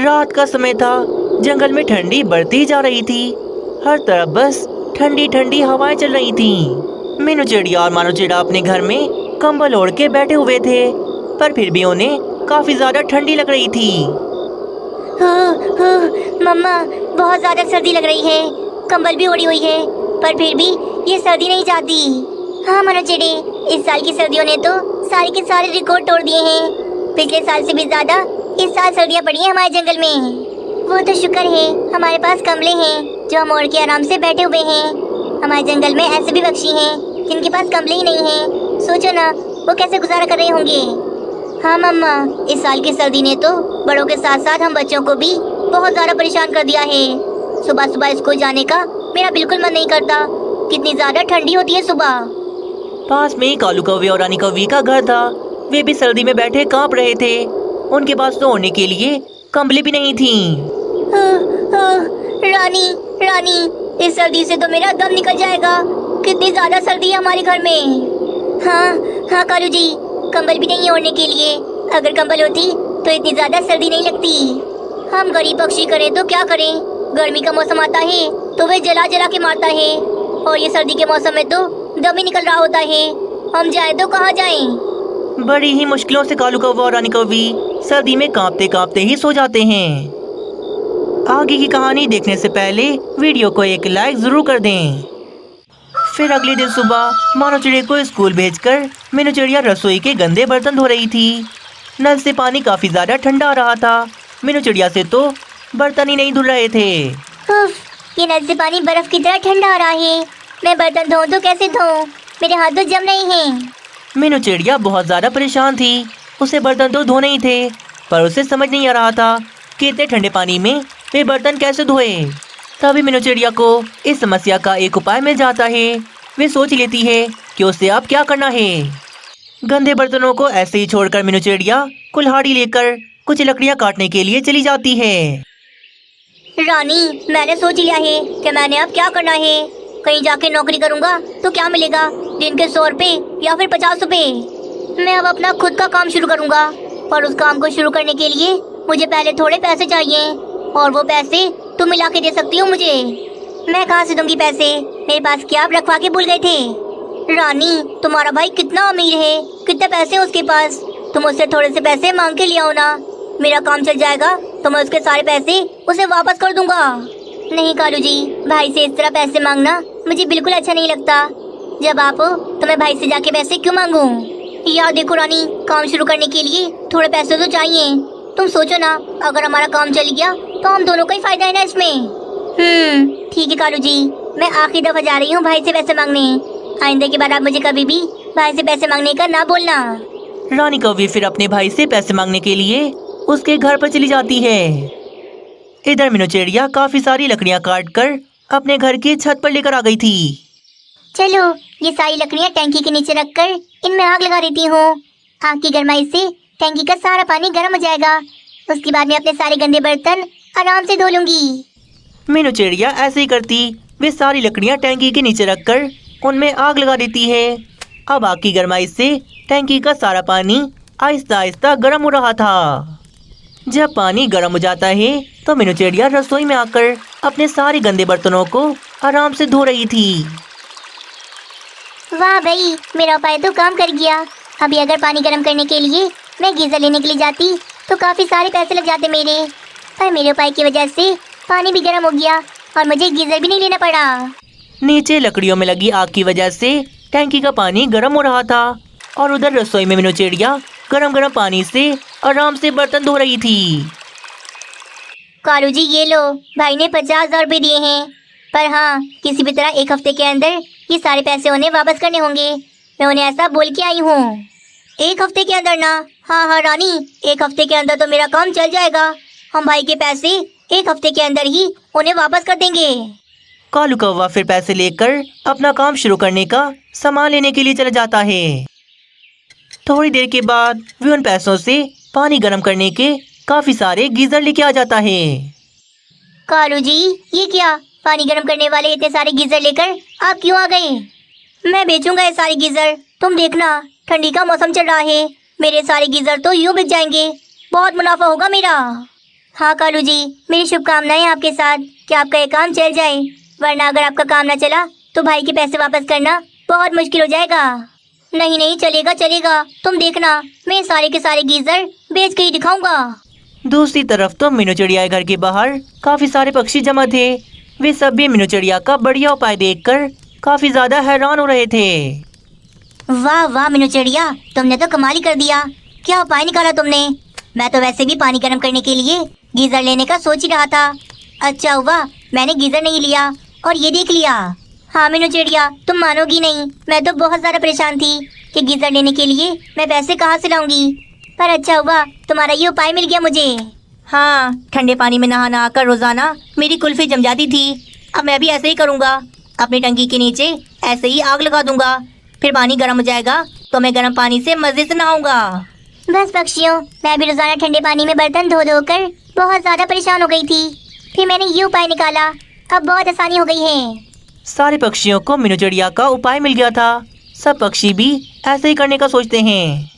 रात का समय था। जंगल में ठंडी बढ़ती जा रही थी। हर तरफ बस ठंडी ठंडी हवाएं चल रही थीं। मीनू चिड़िया और मानो चिड़ा अपने घर में कंबल ओढ़ के बैठे हुए थे, पर फिर भी उन्हें काफी ज्यादा ठंडी लग रही थी। मम्मा, बहुत ज्यादा सर्दी लग रही है। कंबल भी ओढ़ी हुई है, पर फिर भी ये सर्दी नहीं जाती। हाँ मनो चिड़े, इस साल की सर्दियों ने तो सारे के सारे रिकॉर्ड तोड़ दिए हैं। पिछले साल से भी ज्यादा इस साल सर्दियाँ पड़ी हैं हमारे जंगल में। वो तो शुक्र है हमारे पास कमले हैं जो हम ओढ़ के आराम से बैठे हुए हैं। हमारे जंगल में ऐसे भी पक्षी हैं जिनके पास कमले ही नहीं हैं। सोचो ना, वो कैसे गुजारा कर रहे होंगे। हाँ मम्मा, इस साल की सर्दी ने तो बड़ों के साथ साथ हम बच्चों को भी बहुत ज्यादा परेशान कर दिया है। सुबह सुबह स्कूल जाने का मेरा बिल्कुल मन नहीं करता। कितनी ज्यादा ठंडी होती है सुबह। पास में ही कालू कौवे और रानी कौवी का घर था। वे भी सर्दी में बैठे कांप रहे थे। उनके पास तो ओढ़ने के लिए कंबली भी नहीं थी। रानी रानी, इस सर्दी से तो मेरा दम निकल जाएगा। कितनी ज्यादा सर्दी है हमारे घर में। हाँ कालू जी, कंबल भी नहीं है ओढ़ने के लिए। अगर कंबल होती तो इतनी ज्यादा सर्दी नहीं लगती। हम गरीब पक्षी करें तो क्या करें। गर्मी का मौसम आता है तो वह जला जला के मारता है, और ये सर्दी के मौसम में तो दम ही निकल रहा होता है। हम जाएं तो कहाँ जाएं? बड़ी ही मुश्किलों से कालू कौवा और रानी कौवी सर्दी में कांपते कांपते ही सो जाते हैं। आगे की कहानी देखने से पहले वीडियो को एक लाइक जरूर कर दें। फिर अगले दिन सुबह मानो चिड़िया को स्कूल भेजकर मीनू चिड़िया रसोई के गंदे बर्तन धो रही थी। नल से पानी काफी ज्यादा ठंडा आ रहा था। मीनू चिड़िया से तो बर्तन ही नहीं धुल रहे थे। ये नल से पानी बर्फ की तरह ठंडा आ रहा है। मैं बर्तन धोऊं तो कैसे धोऊं? मेरे हाथ तो जम रहे हैं। मीनू चिड़िया बहुत ज्यादा परेशान थी। उसे बर्तन तो धोने ही थे, पर उसे समझ नहीं आ रहा था कि इतने ठंडे पानी में वे बर्तन कैसे धोए। तभी मीनू चिड़िया को इस समस्या का एक उपाय मिल जाता है। वे सोच लेती है कि उसे अब क्या करना है। गंदे बर्तनों को ऐसे ही छोड़कर मीनू चिड़िया कुल्हाड़ी लेकर कुछ लकड़ियाँ काटने के लिए चली जाती है। रानी, मैंने सोच लिया है कि मैंने अब क्या करना है। कहीं जाके नौकरी करूंगा तो क्या मिलेगा? दिन के 100 रुपए या फिर 50 रुपए। मैं अब अपना खुद का काम शुरू करूंगा, पर उस काम को शुरू करने के लिए मुझे पहले थोड़े पैसे चाहिए, और वो पैसे तुम मिला के दे सकती हो मुझे। मैं कहाँ से दूंगी पैसे? मेरे पास क्या आप रखवा के भूल गए थे? रानी, तुम्हारा भाई कितना अमीर है, कितने पैसे उसके पास। तुम उससे थोड़े से पैसे मांग के ले आओ ना। मेरा काम चल जाएगा तो मैं उसके सारे पैसे उसे वापस कर दूंगा। नहीं कालू जी, भाई से इस तरह पैसे मांगना मुझे बिल्कुल अच्छा नहीं लगता। जब आप हो तो मैं भाई से जाके पैसे क्यों मांगूं? यार देखो रानी, काम शुरू करने के लिए थोड़े पैसे तो चाहिए। तुम सोचो ना, अगर हमारा काम चल गया तो हम दोनों का ही फायदा है ना इसमें। ठीक है कालू जी, मैं आखिरी दफा जा रही हूँ भाई से पैसे मांगने। आइंदा के बाद आप मुझे कभी भी भाई से पैसे मांगने का ना बोलना। रानी कौवी फिर अपने भाई से पैसे मांगने के लिए उसके घर पर चली जाती है। इधर मीनू चिड़िया काफी सारी लकड़ियाँ काट कर अपने घर की छत पर लेकर आ गई थी। चलो, ये सारी लकड़ियाँ टैंकी के नीचे रखकर इनमें आग लगा देती हूँ। आग की गर्माई से टैंकी का सारा पानी गर्म हो जाएगा। उसके बाद मैं अपने सारे गंदे बर्तन आराम से धो लूंगी। मीनू चिड़िया ऐसे ही करती। वे सारी लकड़ियाँ टैंकी के नीचे रखकर उनमें आग लगा देती है। अब आग की गर्माई से टैंकी का सारा पानी आहिस्ता आहिस्ता गर्म हो रहा था। जब पानी गर्म हो जाता है तो मीनू चिड़िया रसोई में आकर अपने सारे गंदे बर्तनों को आराम से धो रही थी। वाह भाई, मेरा उपाय तो काम कर गया। अभी अगर पानी गर्म करने के लिए मैं गीजर लेने के लिए जाती तो काफी सारे पैसे लग जाते मेरे। पर मेरे उपाय की वजह से पानी भी गर्म हो गया और मुझे गीजर भी नहीं लेना पड़ा। नीचे लकड़ियों में लगी आग की वजह से टैंकी का पानी गर्म हो रहा था, और उधर रसोई में मीनू चिड़िया गरम गरम पानी से आराम से बर्तन धो रही थी। कालू जी, ये लो, भाई ने 50,000 रुपये दिए हैं। पर हाँ, किसी भी तरह 1 हफ्ते के अंदर ये सारे पैसे उन्हें वापस करने होंगे। मैं उन्हें ऐसा बोल के आई हूँ। 1 हफ्ते के अंदर ना? हाँ रानी, 1 हफ्ते के अंदर तो मेरा काम चल जाएगा। हम भाई के पैसे 1 हफ्ते के अंदर ही उन्हें वापस कर देंगे। कालू कौवा फिर पैसे लेकर अपना काम शुरू करने का सामान लेने के लिए चला जाता है। थोड़ी देर के बाद वे उन पैसों से पानी गर्म करने के काफी सारे गीजर लेके आ जाता है। कालू जी, ये क्या? पानी गर्म करने वाले इतने सारे गीजर लेकर आप क्यों आ गए? मैं बेचूंगा ये सारे गीजर। तुम देखना, ठंडी का मौसम चल रहा है, मेरे सारे गीजर तो यूं बिक जाएंगे। बहुत मुनाफा होगा मेरा। हाँ कालू जी, मेरी शुभकामनाएं आपके साथ कि आपका ये काम चल जाए, वरना अगर आपका काम न चला तो भाई के पैसे वापस करना बहुत मुश्किल हो जाएगा। नहीं नहीं, चलेगा चलेगा, तुम देखना, मैं सारे के सारे गीजर बेच के ही दिखाऊंगा। दूसरी तरफ तो मीनू चिड़िया के घर के बाहर काफी सारे पक्षी जमा थे। वे सब भी मीनू चिड़िया का बढ़िया उपाय देखकर काफी ज्यादा हैरान हो रहे थे। वाह वाह मीनू चिड़िया, तुमने तो कमाल ही कर दिया। क्या उपाय निकाला तुमने? मैं तो वैसे भी पानी गर्म करने के लिए गीजर लेने का सोच ही रहा था। अच्छा हुआ मैंने गीजर नहीं लिया और ये देख लिया। हाँ मीनू चिड़िया, तुम मानोगी नहीं, मैं तो बहुत ज्यादा परेशान थी कि गीजर लेने के लिए मैं पैसे कहाँ से लाऊंगी, पर अच्छा हुआ तुम्हारा ये उपाय मिल गया मुझे। हाँ, ठंडे पानी में नहा नहा कर रोजाना मेरी कुल्फी जम जाती थी। अब मैं भी ऐसे ही करूँगा, अपनी टंकी के नीचे ऐसे ही आग लगा दूंगा, फिर पानी गर्म हो जाएगा तो मैं गर्म पानी से मजे से नहाऊंगा। बस पक्षियों, मैं भी रोजाना ठंडे पानी में बर्तन धो धो कर बहुत ज्यादा परेशान हो गई थी, फिर मैंने ये उपाय निकाला, अब बहुत आसानी हो गई है। सारे पक्षियों को मीनू चिड़िया का उपाय मिल गया था। सब पक्षी भी ऐसे ही करने का सोचते हैं।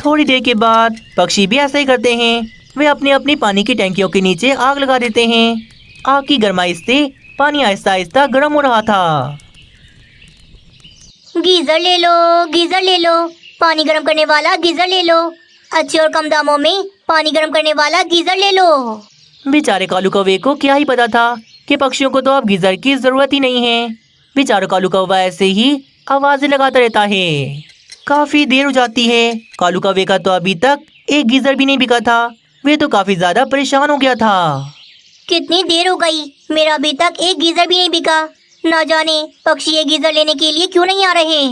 थोड़ी देर के बाद पक्षी भी ऐसे ही करते हैं। वे अपनी अपनी पानी की टंकियों के नीचे आग लगा देते हैं। आग की गर्माइश से पानी आहिस्ता आहिस्ता गर्म हो रहा था। गीजर ले लो, गीजर ले लो, पानी गर्म करने वाला गीजर ले लो, अच्छे और कम दामों में पानी गर्म करने वाला गीजर ले लो। बेचारे कालू कौवे को क्या ही पता था कि पक्षियों को तो अब गीजर की जरूरत ही नहीं है। बेचारा कालू कौवा ऐसे ही आवाजें लगाता रहता है। काफी देर हो जाती है। कालू कौवे का तो अभी तक एक गीजर भी नहीं बिका था। वे तो काफी ज्यादा परेशान हो गया था। कितनी देर हो गई, मेरा अभी तक एक गीजर भी नहीं बिका। न जाने पक्षी ये गीजर लेने के लिए क्यों नहीं आ रहे।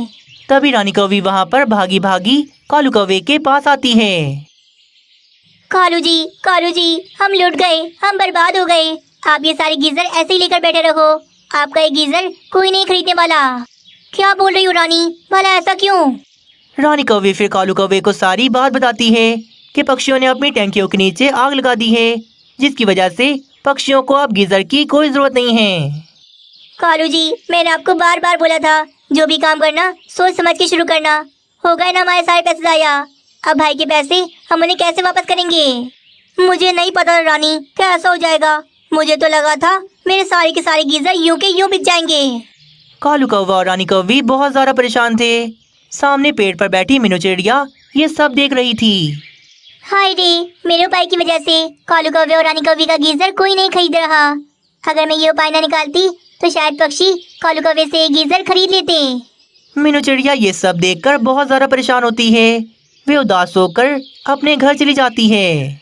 तभी रानी कौवी वहाँ पर भागी भागी कालू कौवे के पास आती है। कालू जी, हम लुट गए, हम बर्बाद हो गए। आप ये सारे गीजर ऐसे ही लेकर बैठे रहो, आपका ये गीजर कोई नहीं खरीदने वाला। क्या बोल रही हो रानी, भला ऐसा क्यों? रानी कौवे फिर कालू कौवे को सारी बात बताती है कि पक्षियों ने अपनी टंकियों के नीचे आग लगा दी है, जिसकी वजह से पक्षियों को अब गीजर की कोई जरूरत नहीं है। कालू जी, मैंने आपको बार बार बोला था, जो भी काम करना सोच समझ के शुरू करना। हो गए ना हमारे सारे पैसे जाया, अब भाई के पैसे हम उन्हें कैसे वापस करेंगे? मुझे नहीं पता रानी क्या ऐसा हो जाएगा, मुझे तो लगा था मेरे सारे के सारे गीजर यूं के यूं बिक जाएंगे। कालू कौवा और रानी कौवी बहुत ज्यादा परेशान थे। सामने पेड़ पर बैठी मीनू चिड़िया ये सब देख रही थी। हाय रे, मेरे उपाय की वजह से कालू कौवे और रानी कौवी का गीजर कोई नहीं खरीद रहा। अगर मैं ये उपाय न निकालती तो शायद पक्षी कालू कौवे से गीजर खरीद लेते। मीनू चिड़िया ये सब देखकर बहुत ज्यादा परेशान होती है। वे उदास होकर अपने घर चली जाती है।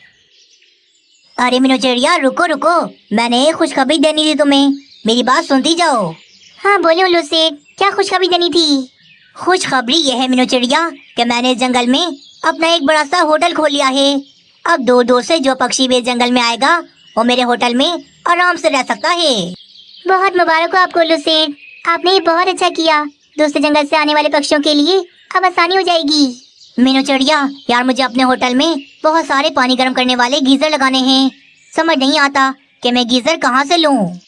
अरे मीनू चिड़िया, रुको रुको, मैंने एक खुशखबरी देनी थी तुम्हें, मेरी बात सुनती जाओ। हाँ बोलो उल्लू सेठ, क्या खुशखबरी देनी थी? खुशखबरी यह है मीनू चिड़िया कि मैंने इस जंगल में अपना एक बड़ा सा होटल खोल लिया है। अब दूर दूर से जो पक्षी भी इस जंगल में आएगा वो मेरे होटल में आराम से रह सकता है। बहुत मुबारक हो आपको उल्लू सेठ, आपने ये बहुत अच्छा किया। दूसरे जंगल से आने वाले पक्षियों के लिए अब आसानी हो जाएगी। मीनू चिड़िया यार, मुझे अपने होटल में बहुत सारे पानी गर्म करने वाले गीजर लगाने हैं, समझ नहीं आता कि मैं गीजर कहाँ से लूँ।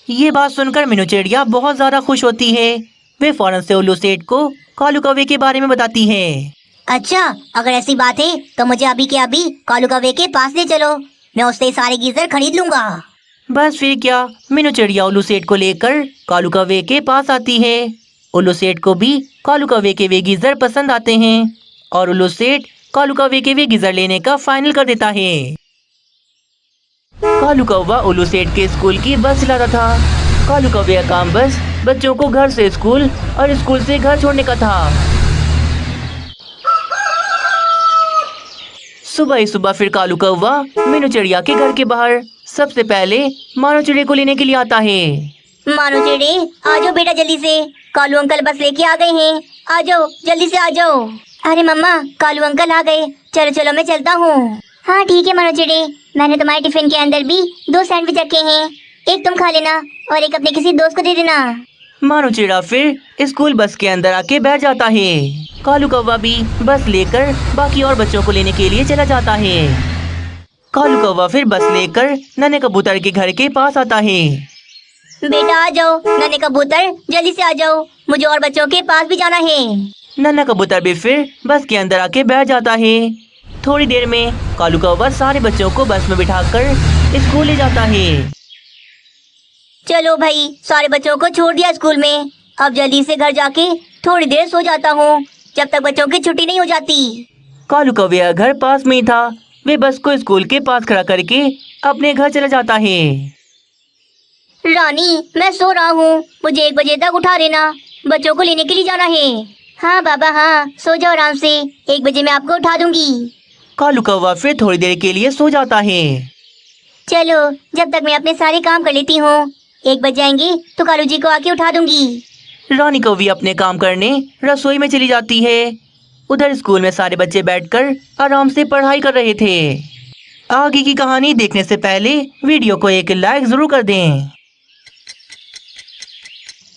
ये बात सुनकर मीनू चिड़िया बहुत ज्यादा खुश होती है। वे फौरन से उल्लू सेठ को कालू कौवे के बारे में बताती है। अच्छा, अगर ऐसी बात है तो मुझे अभी के अभी कालू कौवे के पास ले चलो, मैं उससे सारे गीजर खरीद लूंगा। बस फिर क्या, मीनू चिड़िया उल्लू सेठ को लेकर कालू कौवे के पास आती है। उल्लू सेठ को भी कालू कौवे के वे गीजर पसंद आते हैं और उल्लू सेठ कालू कौवे के वे गीजर लेने का फाइनल कर देता है। कालू कौवा उल्लू सेठ के स्कूल की बस चलाता था। कालू कौवे का काम बस बच्चों को घर से स्कूल और स्कूल से घर छोड़ने का था। सुबह ही सुबह फिर कालू कौवा मीनू चिड़िया के घर के बाहर सबसे पहले मानो चिड़े को लेने के लिए आता है। मानो चिड़े, आ जाओ बेटा जल्दी से, कालू अंकल बस लेके आ गए हैं, आ जाओ जल्दी से आ जाओ। अरे मम्मा, कालू अंकल आ गए, चलो चलो मैं चलता हूँ। हाँ ठीक है मानो चिड़े, मैंने तुम्हारे टिफिन के अंदर भी 2 सैंडविच रखे हैं, एक तुम खा लेना और एक अपने किसी दोस्त को दे देना। मानो चिड़ा फिर स्कूल बस के अंदर आके बैठ जाता है। कालू कौवा भी बस लेकर बाकी और बच्चों को लेने के लिए चला जाता है। कालू कौवा फिर बस लेकर नन्हे कबूतर के घर के पास आता है। बेटा आ जाओ नन्हे कबूतर, जल्दी से आ जाओ, मुझे और बच्चों के पास भी जाना है। नन्हा कबूतर भी फिर बस के अंदर आके बैठ जाता है। थोड़ी देर में कालू कौवा सारे बच्चों को बस में बिठाकर स्कूल ले जाता है। चलो भाई, सारे बच्चों को छोड़ दिया स्कूल में। अब जल्दी से घर जाके थोड़ी देर सो जाता हूँ, जब तक बच्चों की छुट्टी नहीं हो जाती। कालू कौवे का घर पास में ही था। वे बस को स्कूल के पास खड़ा करके अपने घर चला जाता है। रानी, मैं सो रहा हूँ, मुझे 1 बजे तक उठा देना, बच्चों को लेने के लिए जाना है। हाँ बाबा हाँ, सो जाओ आराम से, 1 बजे मैं आपको उठा दूंगी। कालू कौवा फिर थोड़ी देर के लिए सो जाता है। चलो, जब तक मैं अपने सारे काम कर लेती हूँ, 1 बज जाएंगे तो कालू जी को आके उठा दूंगी। रानी कौवी अपने काम करने रसोई में चली जाती है। उधर स्कूल में सारे बच्चे बैठकर आराम से पढ़ाई कर रहे थे। आगे की कहानी देखने से पहले वीडियो को एक लाइक जरूर कर दें।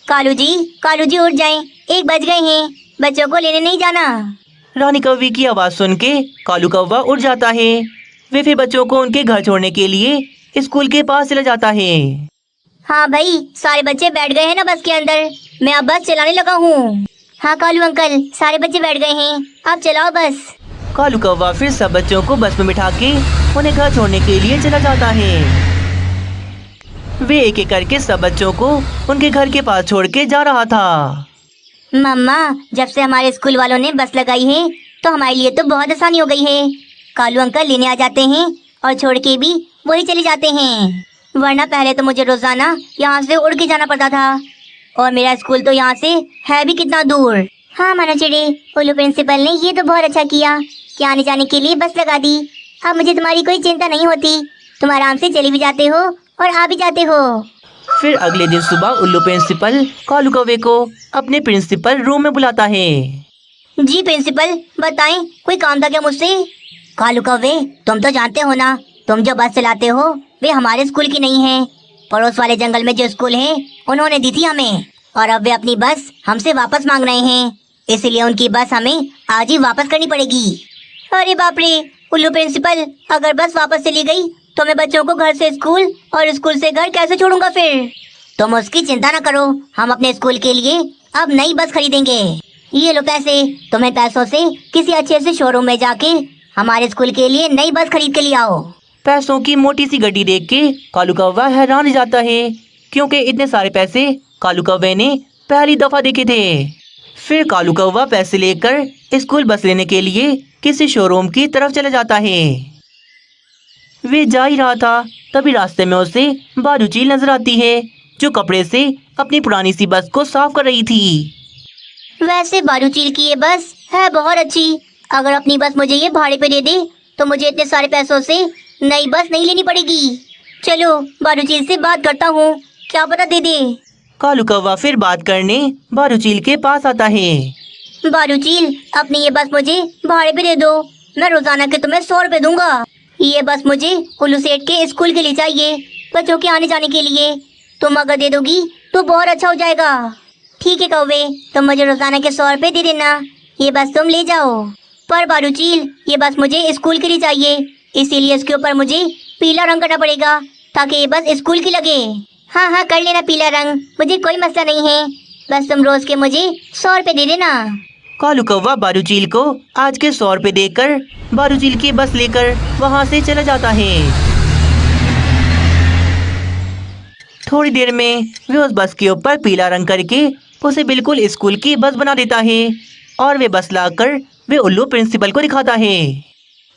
कालू जी उठ जाएं, 1 बज गए हैं, बच्चों को लेने नहीं जाना। रानी कौवी की आवाज सुन के कालू कौवा उठ जाता है। वे फिर बच्चों को उनके घर छोड़ने के लिए स्कूल के पास चला जाता है। हाँ भाई, सारे बच्चे बैठ गए हैं ना बस के अंदर, मैं अब बस चलाने लगा हूँ। हाँ कालू अंकल, सारे बच्चे बैठ गए हैं, आप चलाओ बस। कालू कौवा फिर सब बच्चों को बस में बिठा के उन्हें घर छोड़ने के लिए चला जाता है। वे एक एक करके सब बच्चों को उनके घर के पास छोड़ के जा रहा था। मम्मा, जब से हमारे स्कूल वालों ने बस लगाई है तो हमारे लिए तो बहुत आसानी हो गई है। कालू अंकल लेने आ जाते हैं और छोड़ के भी वही चले जाते हैं, वरना पहले तो मुझे रोजाना यहाँ से उड़ के जाना पड़ता था, और मेरा स्कूल तो यहाँ से है भी कितना दूर। हाँ मानो चिड़ी, उल्लू प्रिंसिपल ने ये तो बहुत अच्छा किया कि आने जाने के लिए बस लगा दी। अब मुझे तुम्हारी कोई चिंता नहीं होती, तुम आराम से चले भी जाते हो और आ भी जाते हो। फिर अगले दिन सुबह उल्लू प्रिंसिपल कालू कौवे को अपने प्रिंसिपल रूम में बुलाता है। जी प्रिंसिपल, बताएं, कोई काम था क्या मुझसे? कालू कौवे, तुम तो जानते हो ना, तुम जो बस चलाते हो वे हमारे स्कूल की नहीं है। पड़ोस वाले जंगल में जो स्कूल है उन्होंने दी थी हमें, और अब वे अपनी बस हमसे वापस मांग रहे हैं, इसलिए उनकी बस हमें आज ही वापस करनी पड़ेगी। अरे बाप रे उल्लू प्रिंसिपल, अगर बस वापस चली गई तो मैं बच्चों को घर से स्कूल और स्कूल से घर कैसे छोड़ूंगा फिर? तुम उसकी चिंता न करो, हम अपने स्कूल के लिए अब नई बस खरीदेंगे। ये लो पैसे, तुम्हें पैसों से किसी अच्छे से शोरूम में जाके हमारे स्कूल के लिए नई बस खरीद के लिए आओ। पैसों की मोटी सी गड्डी देख के कालू कौवा हैरान हो जाता है, क्योंकि इतने सारे पैसे कालू कौवे ने पहली दफा देखे थे। फिर कालू कौवा पैसे लेकर स्कूल बस लेने के लिए किसी शोरूम की तरफ चला जाता है। वे जा ही रहा था, तभी रास्ते में उसे बारूचील नजर आती है, जो कपड़े से अपनी पुरानी सी बस को साफ कर रही थी। वैसे बारूचील की ये बस है बहुत अच्छी, अगर अपनी बस मुझे ये भाड़े पे दे दे तो मुझे इतने सारे पैसों से नई बस नहीं लेनी पड़ेगी। चलो बारूचील से बात करता हूँ, क्या पता दे दे। कालू कौवा फिर बात करने बारूचील के पास आता है। बारूचील, अपनी ये बस मुझे भाड़े पे दे दो, मैं रोजाना के तुम्हें 100 रुपए दूंगा। ये बस मुझे उल्लू सेठ के स्कूल के लिए चाहिए, बच्चों के आने जाने के लिए। तुम अगर दे दोगी तो बहुत अच्छा हो जाएगा। ठीक है कौवे, तुम मुझे रोजाना के 100 रुपए दे देना, ये बस तुम ले जाओ। पर बारूचील, ये बस मुझे स्कूल के लिए चाहिए, इसीलिए इसके ऊपर मुझे पीला रंग करना पड़ेगा ताकि ये बस स्कूल की लगे। हाँ हाँ कर लेना पीला रंग, मुझे कोई मसला नहीं है, बस तुम रोज के मुझे 100 रुपए दे देना। कालू कौवा बारूचील को आज के 100 रुपए देकर बारूचील की बस लेकर वहाँ से चला जाता है। थोड़ी देर में वे उस बस के ऊपर पीला रंग करके उसे बिल्कुल स्कूल की बस बना देता है, और वे बस लाकर वे उल्लू प्रिंसिपल को दिखाता है।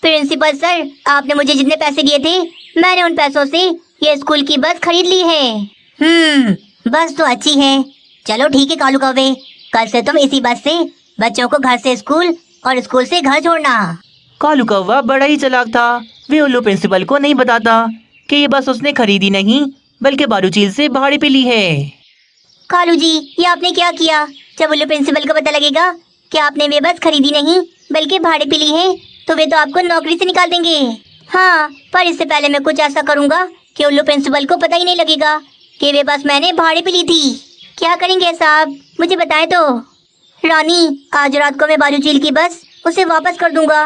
प्रिंसिपल सर, आपने मुझे जितने पैसे दिए थे मैंने उन पैसों से ये स्कूल की बस खरीद ली है। बस तो अच्छी है। चलो ठीक है कालू कौवे, कल से तुम इसी बस से बच्चों को घर से स्कूल और स्कूल से घर छोड़ना। कालू कौवा बड़ा ही चालाक था। वे उल्लू प्रिंसिपल को नहीं बताता कि ये बस उसने खरीदी नहीं बल्कि बारूचील से भाड़े पे ली है। कालू जी, ये आपने क्या किया? जब उल्लू प्रिंसिपल को पता लगेगा कि आपने वे बस खरीदी नहीं बल्कि भाड़े पे ली है तो वे तो आपको नौकरी से निकाल देंगे। हाँ, पर इससे पहले मैं कुछ ऐसा करूँगा कि उल्लू प्रिंसिपल को पता ही नहीं लगेगा कि वे बस मैंने भाड़े पे ली थी। क्या करेंगे साहब, मुझे बताएं तो। रानी, आज रात को मैं बारूचील की बस उसे वापस कर दूंगा,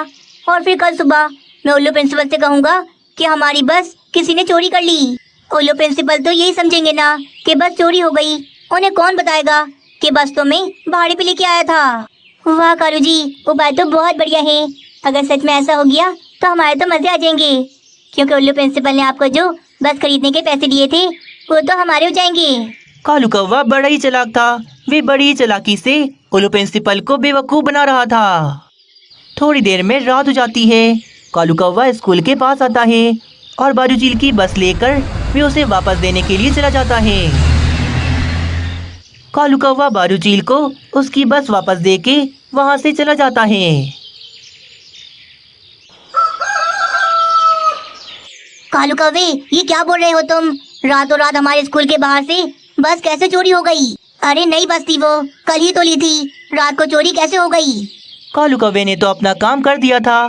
और फिर कल सुबह मैं उल्लू प्रिंसिपल से कहूँगा कि हमारी बस किसी ने चोरी कर ली। उल्लू प्रिंसिपल तो यही समझेंगे ना कि बस चोरी हो गई, उन्हें कौन बताएगा कि बस तो मैं भाड़े पे लेके आया था। वाह कालू जी, उपाय तो बहुत बढ़िया है, अगर सच में ऐसा हो गया तो हमारे तो मजे आ जाएंगे, क्योंकि उल्लू प्रिंसिपल ने आपको जो बस खरीदने के पैसे दिए थे वो तो हमारे हो जाएंगे। कालू कौवा बड़ा ही चालाक था। वे बड़ी ही चालाकी से उल्लू प्रिंसिपल को बेवकूफ बना रहा था। थोड़ी देर में रात हो जाती है। कालू कौवा स्कूल के पास आता है और बारू झील की बस लेकर वे उसे वापस देने के लिए चला जाता है। कालू कौवा बारू झील को उसकी बस वापस देके वहां से चला जाता है। कालू कौवे, ये क्या बोल रहे हो तुम? रातों रात हमारे स्कूल के बाहर से बस कैसे चोरी हो गई? अरे नई बस थी वो, कल ही तो ली थी, रात को चोरी कैसे हो गई? कालू कौवे ने तो अपना काम कर दिया था।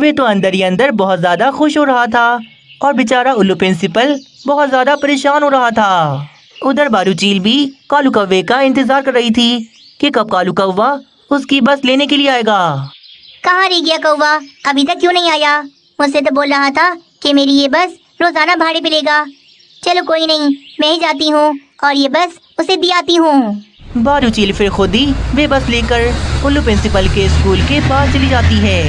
वे तो अंदर ही अंदर बहुत ज्यादा खुश हो रहा था और बेचारा उल्लू प्रिंसिपल बहुत ज्यादा परेशान हो रहा था। उधर बारू झील भी कालू कौवे का इंतजार कर रही थी कि कब कालू कौवा उसकी बस लेने के लिए आएगा। कहाँ रह गया कौवा? अभी तक क्यों नहीं आया? मुझसे तो बोल रहा था कि मेरी ये बस रोजाना भाड़े पे लेगा। चलो कोई नहीं, मैं ही जाती हूँ और ये बस उसे दी आती हूँ। बारू झील फिर खुद ही वे बस लेकर उल्लू प्रिंसिपल के स्कूल के पास चली जाती है।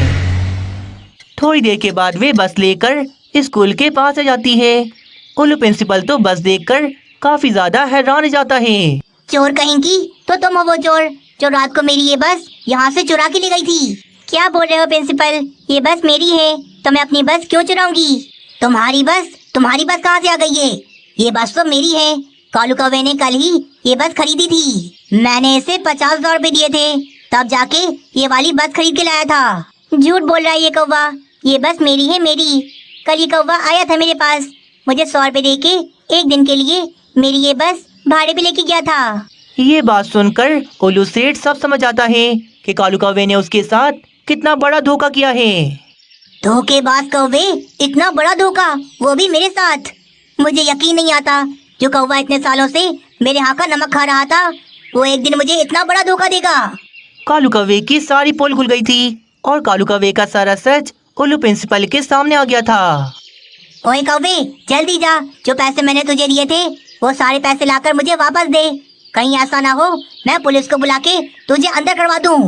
थोड़ी देर के बाद वे बस लेकर स्कूल के पास आ जाती है। उल्लू प्रिंसिपल तो बस देखकर काफी ज्यादा हैरान हो जाता है। चोर कहेंगी, तो तुम हो वो चोर जो रात को मेरी ये बस यहाँ से चुरा के ले गई थी। क्या बोल रहे हो प्रिंसिपल? ये बस मेरी है तो मैं अपनी बस क्यों चुराऊंगी? तुम्हारी बस कहाँ से आ गई है? ये बस तो मेरी है। कालू कौवे ने कल ही ये बस खरीदी थी। मैंने इसे 50,000 रुपए दिए थे, तब जाके ये वाली बस खरीद के लाया था। झूठ बोल रहा है ये कौवा, ये बस मेरी है, मेरी। कल ये कौवा आया था मेरे पास, मुझे 100 रुपए दे के 1 दिन के लिए मेरी ये बस भाड़े पे लेके गया था। ये बात सुनकर उल्लू सेठ सब समझ आता है कि कालू कौवे ने उसके साथ कितना बड़ा धोखा किया है। धोखेबाज कौवे, इतना बड़ा धोखा, वो भी मेरे साथ। मुझे यकीन नहीं आता जो कौवा इतने सालों से मेरे यहाँ का नमक खा रहा था, वो एक दिन मुझे इतना बड़ा धोखा देगा। कालू कौवे की सारी पोल खुल गई थी और कालू कौवे का सारा सच उल्लू प्रिंसिपल के सामने आ गया था। ओए कौवे, जल्दी जा, जो पैसे मैंने तुझे दिए थे वो सारे पैसे लाकर मुझे वापस दे। कहीं ऐसा ना हो मैं पुलिस को बुला के तुझे अंदर करवा दूं।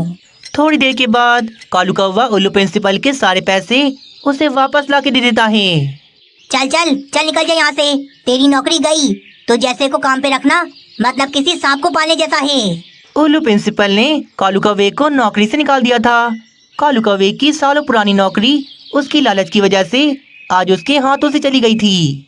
थोड़ी देर के बाद कालू कौवा उल्लू प्रिंसिपल के सारे पैसे उसे वापस ला के दे देता है। चल चल चल निकल जा यहाँ से, तेरी नौकरी गई। तो जैसे को काम पे रखना, मतलब किसी सांप को पालने जैसा है। उल्लू प्रिंसिपल ने कालू कौवे को नौकरी से निकाल दिया था। कालू कौवे की सालों पुरानी नौकरी उसकी लालच की वजह से आज उसके हाथों से चली गई थी।